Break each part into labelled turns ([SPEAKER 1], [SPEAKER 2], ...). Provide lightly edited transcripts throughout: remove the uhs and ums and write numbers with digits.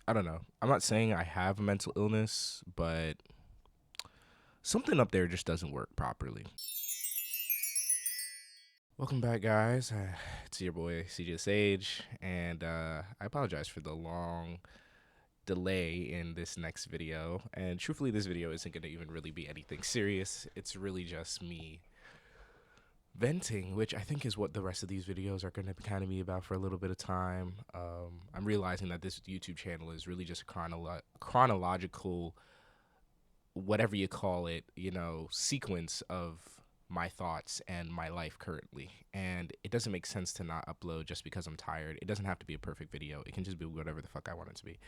[SPEAKER 1] I don't know. I'm not saying I have a mental illness, but something up there just doesn't work properly. Welcome back, guys. It's your boy CJ Sage, and I apologize for the long delay in this next video. And truthfully, this video isn't going to even really be anything serious. It's really just me venting, which I think is what the rest of these videos are going to kind of be about for a little bit of time. I'm realizing that this YouTube channel is really just a chronological, whatever you call it, sequence of my thoughts and my life currently. And it doesn't make sense to not upload just because I'm tired. It doesn't have to be a perfect video. It can just be whatever the fuck I want it to be.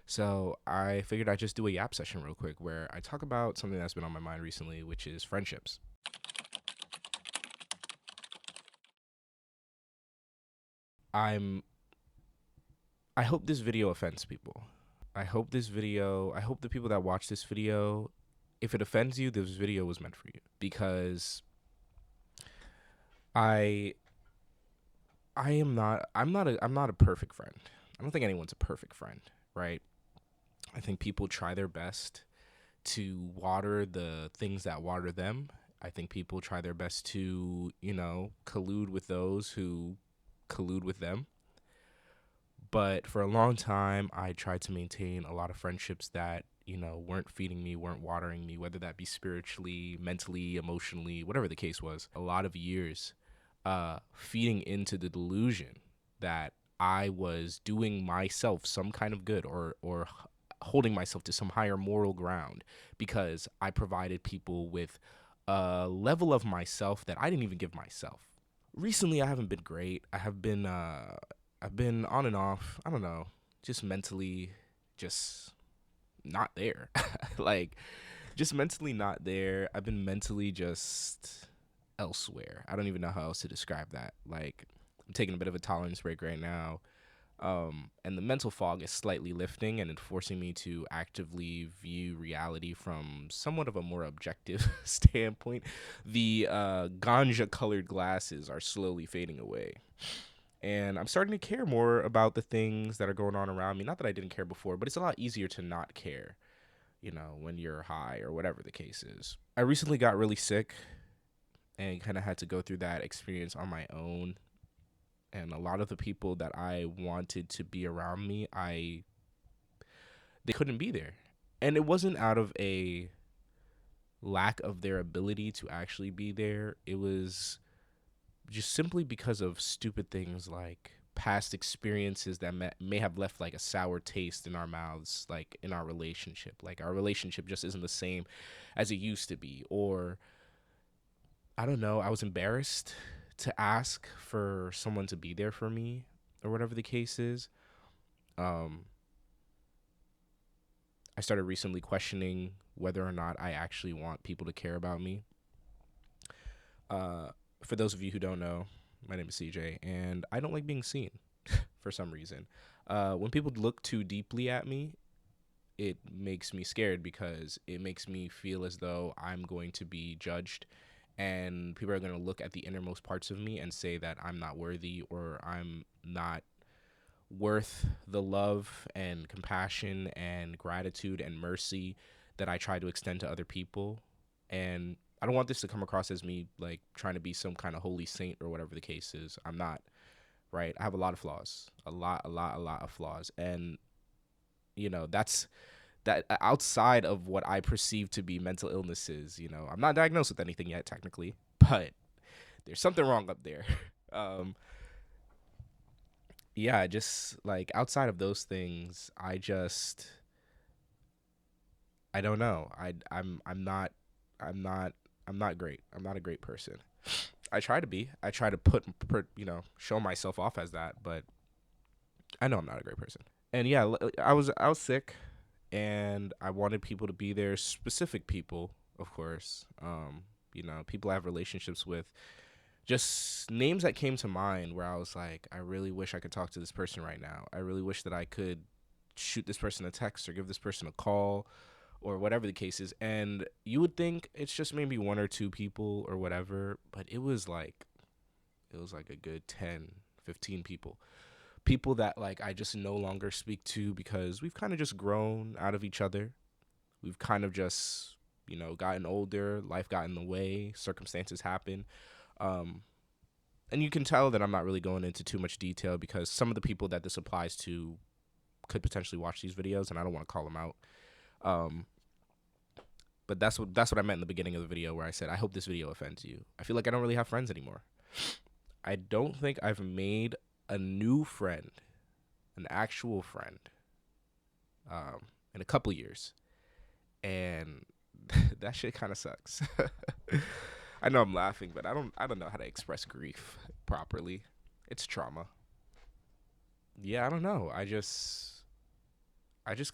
[SPEAKER 1] So I figured I'd just do a Yap session real quick where I talk about something that's been on my mind recently, which is friendships. I'm I hope this video offends people. I hope the people that watch this video, if it offends you, this video was meant for you, because I I'm not a perfect friend. I don't think anyone's a perfect friend, right? I think people try their best to water the things that water them. I think people try their best to, collude with those who collude with them. But for a long time, I tried to maintain a lot of friendships that, weren't feeding me, weren't watering me, whether that be spiritually, mentally, emotionally, whatever the case was. A lot of years feeding into the delusion that I was doing myself some kind of good, or holding myself to some higher moral ground because I provided people with a level of myself that I didn't even give myself. Recently, I haven't been great. I've been on and off. I don't know, just mentally, just not there. Like, just mentally not there. I've been mentally just elsewhere. I don't even know how else to describe that. Like, I'm taking a bit of a tolerance break right now. And the mental fog is slightly lifting, and it's forcing me to actively view reality from somewhat of a more objective standpoint. The ganja colored glasses are slowly fading away, and I'm starting to care more about the things that are going on around me. Not that I didn't care before, but it's a lot easier to not care, when you're high or whatever the case is. I recently got really sick and kind of had to go through that experience on my own. And a lot of the people that I wanted to be around me, they couldn't be there. And it wasn't out of a lack of their ability to actually be there. It was just simply because of stupid things like past experiences that may have left like a sour taste in our mouths, like in our relationship. Like, our relationship just isn't the same as it used to be. Or, I don't know, I was embarrassed to ask for someone to be there for me, or whatever the case is. Um, I started recently questioning whether or not I actually want people to care about me. Uh, for those of you who don't know, my name is CJ, and I don't like being seen for some reason. When people look too deeply at me, it makes me scared because it makes me feel as though I'm going to be judged, and people are going to look at the innermost parts of me and say that I'm not worthy, or I'm not worth the love and compassion and gratitude and mercy that I try to extend to other people. And I don't want this to come across as me like trying to be some kind of holy saint or whatever the case is. I'm not, right? I have a lot of flaws, a lot of flaws. And, that's that outside of what I perceive to be mental illnesses. I'm not diagnosed with anything yet, technically, but there's something wrong up there. um, yeah, just like outside of those things, I don't know. I'm not I'm not great. I'm not a great person. I try to be. I try to show myself off as that, but I know I'm not a great person. And yeah, I was sick, and I wanted people to be there, specific people, of course. People I have relationships with, just names that came to mind where I was like, I really wish I could talk to this person right now. I really wish that I could shoot this person a text or give this person a call or whatever the case is. And you would think it's just maybe one or two people or whatever, but it was like a good 10, 15 people. people that like I just no longer speak to because we've kind of just grown out of each other. We've kind of just, gotten older, life got in the way, circumstances happen. Um, and you can tell that I'm not really going into too much detail because some of the people that this applies to could potentially watch these videos, and I don't want to call them out. Um, but that's what I meant in the beginning of the video where I said I hope this video offends you. I feel like I don't really have friends anymore. I don't think I've made a new friend, an actual friend, in a couple years, and that shit kind of sucks. I know I'm laughing, but I don't know how to express grief properly. It's trauma. Yeah, I don't know. I just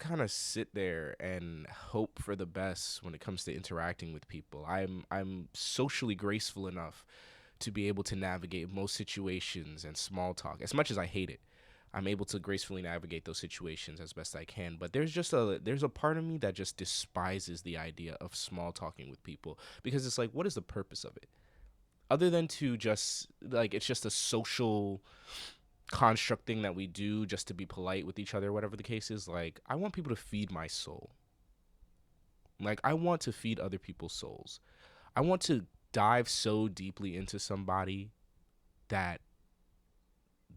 [SPEAKER 1] kind of sit there and hope for the best when it comes to interacting with people. I'm socially graceful enough to be able to navigate most situations and small talk. As much as I hate it, I'm able to gracefully navigate those situations as best I can. But there's a part of me that just despises the idea of small talking with people because it's like, what is the purpose of it? Other than to just like it's just a social construct thing that we do just to be polite with each other, whatever the case is. Like, I want people to feed my soul. Like, I want to feed other people's souls. I want to dive so deeply into somebody that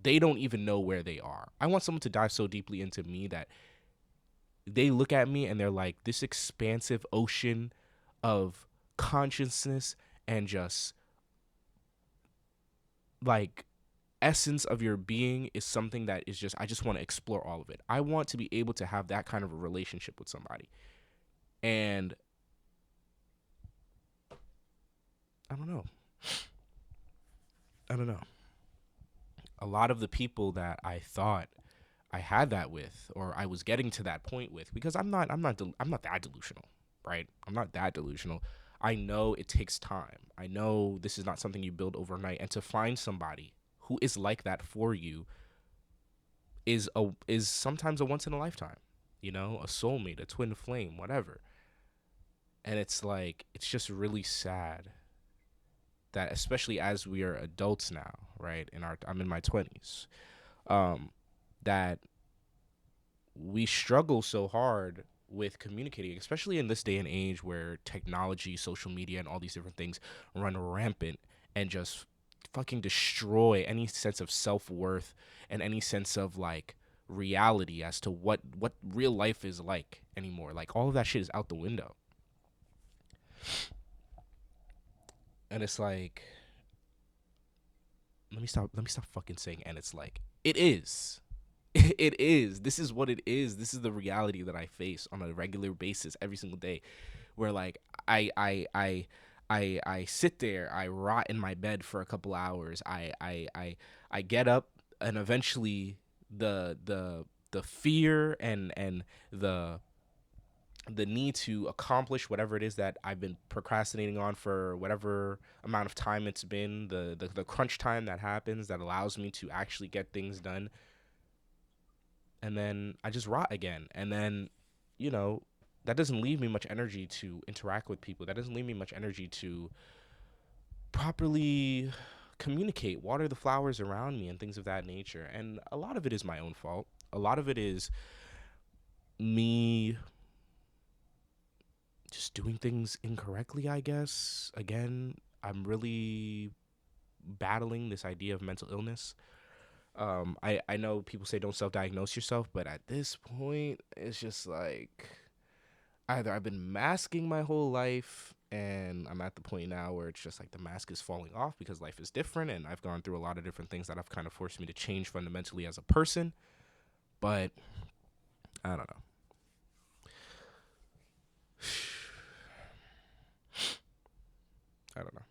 [SPEAKER 1] they don't even know where they are. I want someone to dive so deeply into me that they look at me and they're like, this expansive ocean of consciousness and just like essence of your being is something that is just I just want to explore all of it. I want to be able to have that kind of a relationship with somebody. And I don't know. I don't know. A lot of the people that I thought I had that with or I was getting to that point with because I'm not that delusional, right? I'm not that delusional. I know it takes time. I know this is not something you build overnight, and to find somebody who is like that for you is sometimes a once in a lifetime, a soulmate, a twin flame, whatever. And it's like it's just really sad that especially as we are adults now, right? I'm in my 20s. That we struggle so hard with communicating, especially in this day and age where technology, social media, and all these different things run rampant and just fucking destroy any sense of self-worth and any sense of like reality as to what real life is like anymore. Like all of that shit is out the window. And it's like let me stop fucking saying and it's like it is. It is. This is what it is. This is the reality that I face on a regular basis every single day. Where like I sit there, I rot in my bed for a couple hours. I get up and eventually the fear and the the need to accomplish whatever it is that I've been procrastinating on for whatever amount of time it's been, the crunch time that happens that allows me to actually get things done, and then I just rot again. And then, you know, that doesn't leave me much energy to interact with people. That doesn't leave me much energy to properly communicate, water the flowers around me, and things of that nature. And a lot of it is my own fault. A lot of it is me just doing things incorrectly, I guess. Again, I'm really battling this idea of mental illness. I know people say don't self-diagnose yourself, but at this point, it's just like either I've been masking my whole life and I'm at the point now where it's just like the mask is falling off because life is different and I've gone through a lot of different things that have kind of forced me to change fundamentally as a person. But I don't know. I don't know.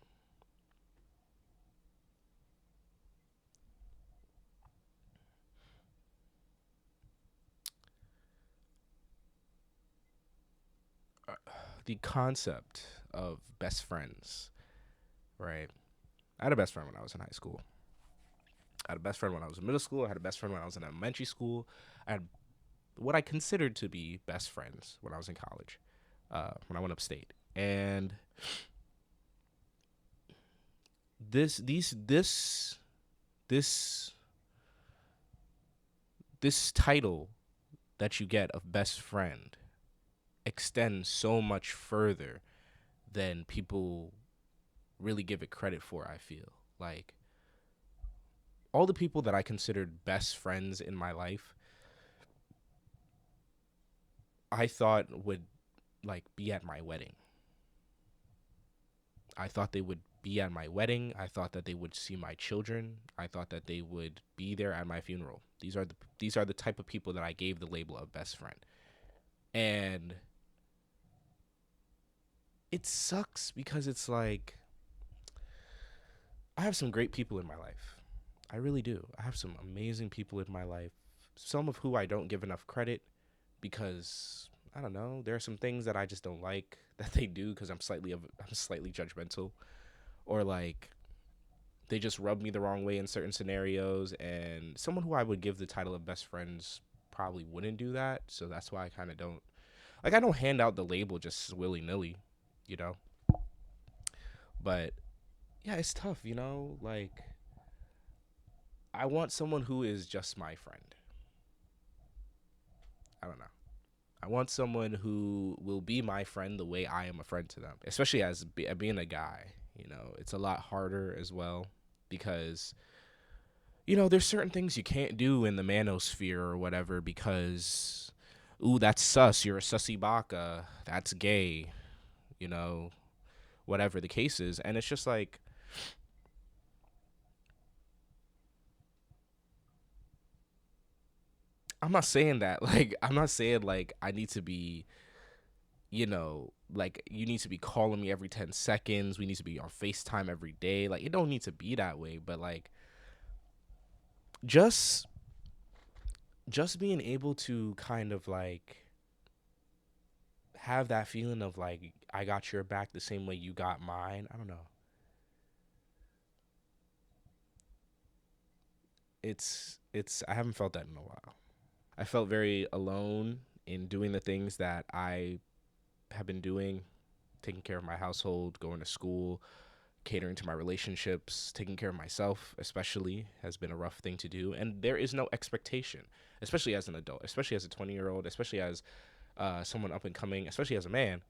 [SPEAKER 1] The concept of best friends, right? I had a best friend when I was in high school. I had a best friend when I was in middle school. I had a best friend when I was in elementary school. I had what I considered to be best friends when I was in college, when I went upstate. And this this title that you get of best friend extends so much further than people really give it credit for, I feel. Like, all the people that I considered best friends in my life, I thought would like be at my wedding. I thought they would be at my wedding. I thought that they would see my children. I thought that they would be there at my funeral. These are the type of people that I gave the label of best friend. And it sucks because it's like I have some great people in my life. I really do. I have some amazing people in my life. Some of who I don't give enough credit because I don't know. There are some things that I just don't like that they do because I'm slightly judgmental, or like they just rub me the wrong way in certain scenarios. And someone who I would give the title of best friends probably wouldn't do that. So that's why I kind of don't like. I don't hand out the label just willy nilly, you know. But yeah, it's tough, you know. Like I want someone who is just my friend. I don't know. I want someone who will be my friend the way I am a friend to them, especially being a guy. You know, it's a lot harder as well because there's certain things you can't do in the manosphere or whatever because, ooh, that's sus. You're a sussy baka. That's gay. You know, whatever the case is, and it's just like I'm not saying that. Like I'm not saying like I need to be like you need to be calling me every 10 seconds. We need to be on FaceTime every day. Like, it don't need to be that way, but like just just being able to kind of like have that feeling of like I got your back the same way you got mine. I don't know. It's I haven't felt that in a while. I felt very alone in doing the things that I have been doing, taking care of my household, going to school, catering to my relationships, taking care of myself, especially, has been a rough thing to do. And there is no expectation, especially as an adult, especially as a 20-year-old, especially as someone up and coming, especially as a man.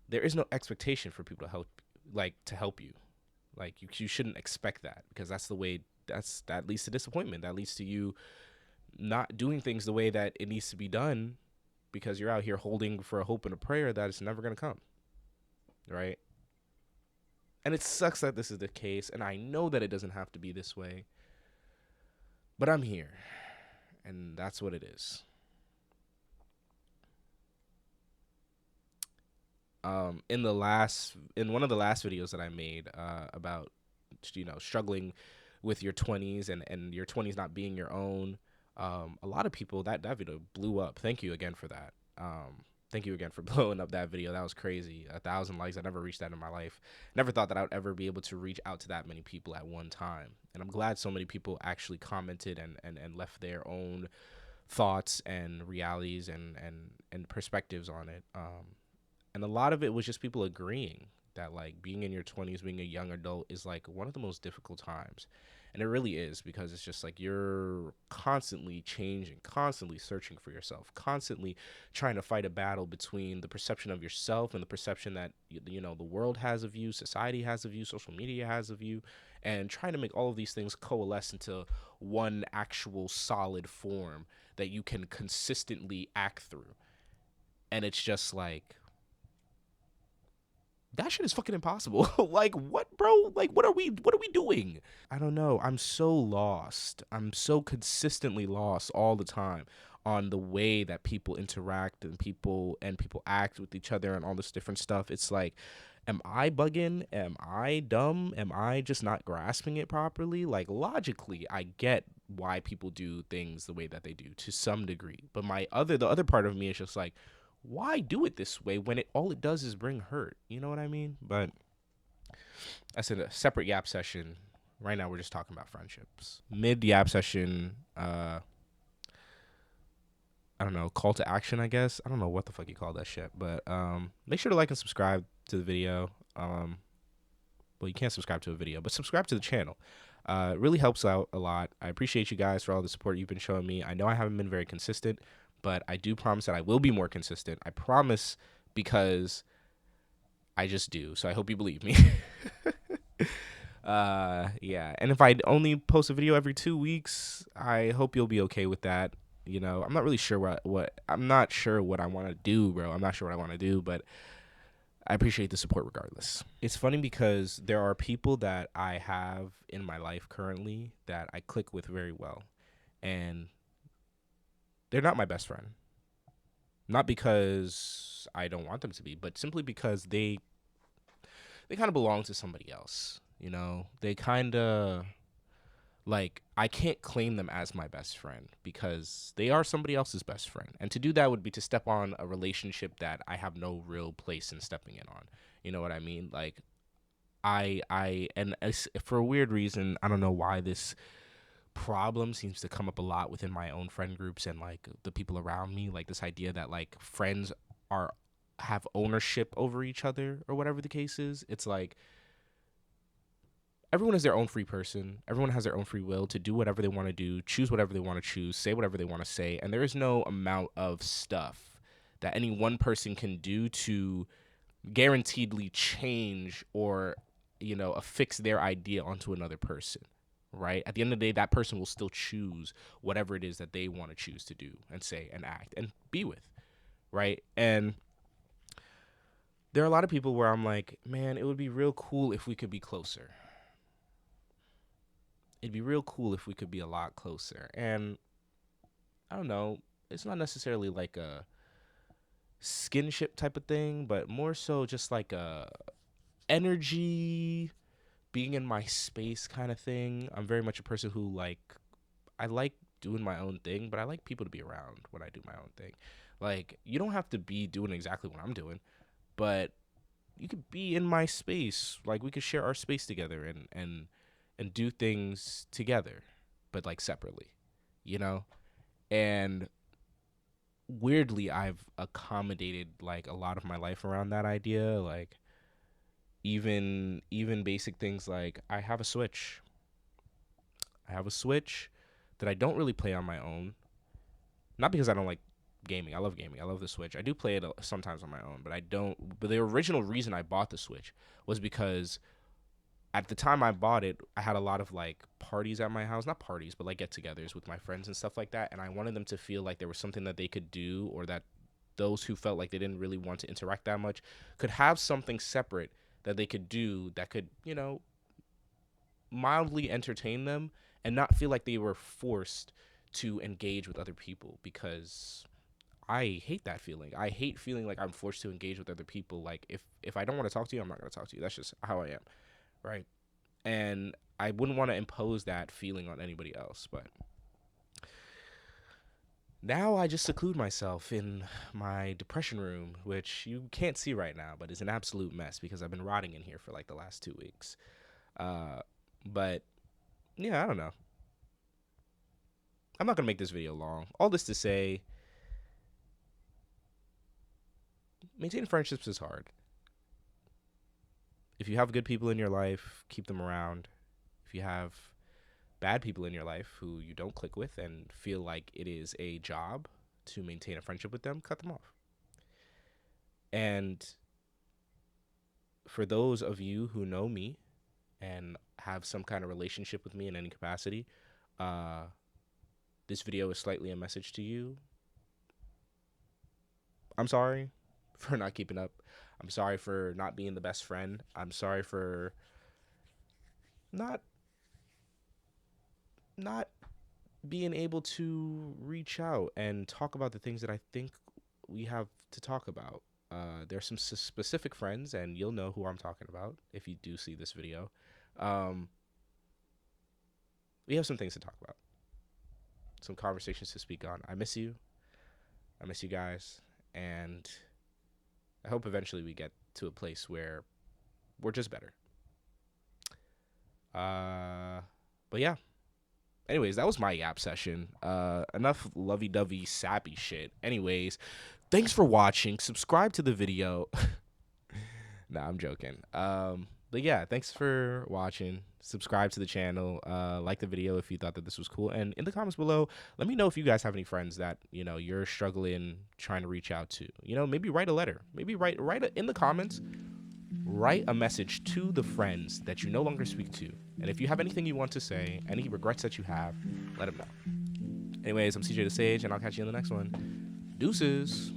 [SPEAKER 1] There is no expectation for people to help you. Like you shouldn't expect that because that's the way. That leads to disappointment. That leads to you not doing things the way that it needs to be done because you're out here holding for a hope and a prayer that it's never gonna come, right? And it sucks that this is the case, and I know that it doesn't have to be this way, but I'm here, and that's what it is. In one of the last videos that I made about struggling with your 20s and your 20s not being your own, a lot of people that video blew up. Thank you again for that. Thank you again for blowing up that video. That was crazy. 1,000 likes. I never reached that in my life. Never thought that I would ever be able to reach out to that many people at one time. And I'm glad so many people actually commented and left their own thoughts and realities and perspectives on it. And a lot of it was just people agreeing that like being in your 20s, being a young adult is like one of the most difficult times. And it really is because it's just like you're constantly changing, constantly searching for yourself, constantly trying to fight a battle between the perception of yourself and the perception that the world has of you, society has of you, social media has of you, and trying to make all of these things coalesce into one actual solid form that you can consistently act through. And it's just like that shit is fucking impossible. Like what, bro? Like what are we doing? I don't know. I'm so lost. I'm so consistently lost all the time on the way that people interact and people act with each other and all this different stuff. It's like, am I bugging? Am I dumb? Am I just not grasping it properly? Like logically, I get why people do things the way that they do to some degree. But the other part of me is just like, why do it this way when all it does is bring hurt? You know what I mean? But I said a separate Yap session. Right now, we're just talking about friendships. Mid Yap session, I don't know, call to action, I guess. I don't know what the fuck you call that shit, but make sure to like and subscribe to the video. Well, you can't subscribe to a video, but subscribe to the channel. It really helps out a lot. I appreciate you guys for all the support you've been showing me. I know I haven't been very consistent, but I do promise that I will be more consistent. I promise, because I just do. So I hope you believe me. Yeah. And if I only post a video every 2 weeks, I hope you'll be okay with that. You know, I'm not really sure what I'm not sure what I want to do, bro. I'm not sure what I want to do, but I appreciate the support regardless. It's funny because there are people that I have in my life currently that I click with very well, and they're not my best friend. Not because I don't want them to be, but simply because they kind of belong to somebody else. You know, they kind of, like, I can't claim them as my best friend because they are somebody else's best friend. And to do that would be to step on a relationship that I have no real place in stepping in on. You know what I mean? Like, and for a weird reason, I don't know why this problem seems to come up a lot within my own friend groups and like the people around me. Like, this idea that like friends are have ownership over each other or whatever the case is. It's like everyone is their own free person. Everyone has their own free will to do whatever they want to do, choose whatever they want to choose, say whatever they want to say. And there is no amount of stuff that any one person can do to guaranteedly change or, you know, affix their idea onto another person. Right? At the end of the day, that person will still choose whatever it is that they want to choose to do and say and act and be with. Right? And there are a lot of people where I'm like, man, it would be real cool if we could be closer. It'd be real cool if we could be a lot closer. And I don't know, it's not necessarily like a skinship type of thing, but more so just like a energy, being in my space kind of thing. I'm very much a person who I like doing my own thing, but I like people to be around when I do my own thing. Like, you don't have to be doing exactly what I'm doing, but you could be in my space. Like, we could share our space together and do things together, but like separately, you know? And weirdly, I've accommodated like a lot of my life around that idea. Like, even basic things like I have a Switch. I have a Switch that I don't really play on my own. Not because I don't like gaming. I love gaming. I love the Switch. I do play it sometimes on my own, but I don't. But the original reason I bought the Switch was because at the time I bought it, I had a lot of like parties at my house, not parties, but like get-togethers with my friends and stuff like that, and I wanted them to feel like there was something that they could do, or that those who felt like they didn't really want to interact that much could have something separate that they could do that could, you know, mildly entertain them and not feel like they were forced to engage with other people, because I hate that feeling. I hate feeling like I'm forced to engage with other people. Like, if I don't want to talk to you, I'm not going to talk to you. That's just how I am, right? And I wouldn't want to impose that feeling on anybody else. But now I just seclude myself in my depression room, which you can't see right now, but is an absolute mess because I've been rotting in here for like the last 2 weeks. But yeah, I don't know. I'm not going to make this video long. All this to say, maintaining friendships is hard. If you have good people in your life, keep them around. If you have bad people in your life who you don't click with and feel like it is a job to maintain a friendship with them, cut them off. And for those of you who know me and have some kind of relationship with me in any capacity, this video is slightly a message to you. I'm sorry for not keeping up. I'm sorry for not being the best friend. I'm sorry for not being able to reach out and talk about the things that I think we have to talk about. There's some specific friends, and you'll know who I'm talking about if you do see this video. We have some things to talk about, some conversations to speak on. I miss you. I miss you guys. And I hope eventually we get to a place where we're just better. But yeah. Anyways, that was my Yap session. Enough lovey-dovey sappy shit. Anyways, thanks for watching. Subscribe to the video. Nah, I'm joking. But yeah, thanks for watching. Subscribe to the channel. Like the video if you thought that this was cool. And in the comments below, let me know if you guys have any friends that, you know, you're struggling trying to reach out to. You know, maybe write a letter. Maybe in the comments, write a message to the friends that you no longer speak to. And if you have anything you want to say, any regrets that you have, let them know. Anyways, I'm CJ the Sage, and I'll catch you in the next one. Deuces.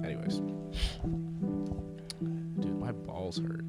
[SPEAKER 1] Anyways. Dude, my balls hurt.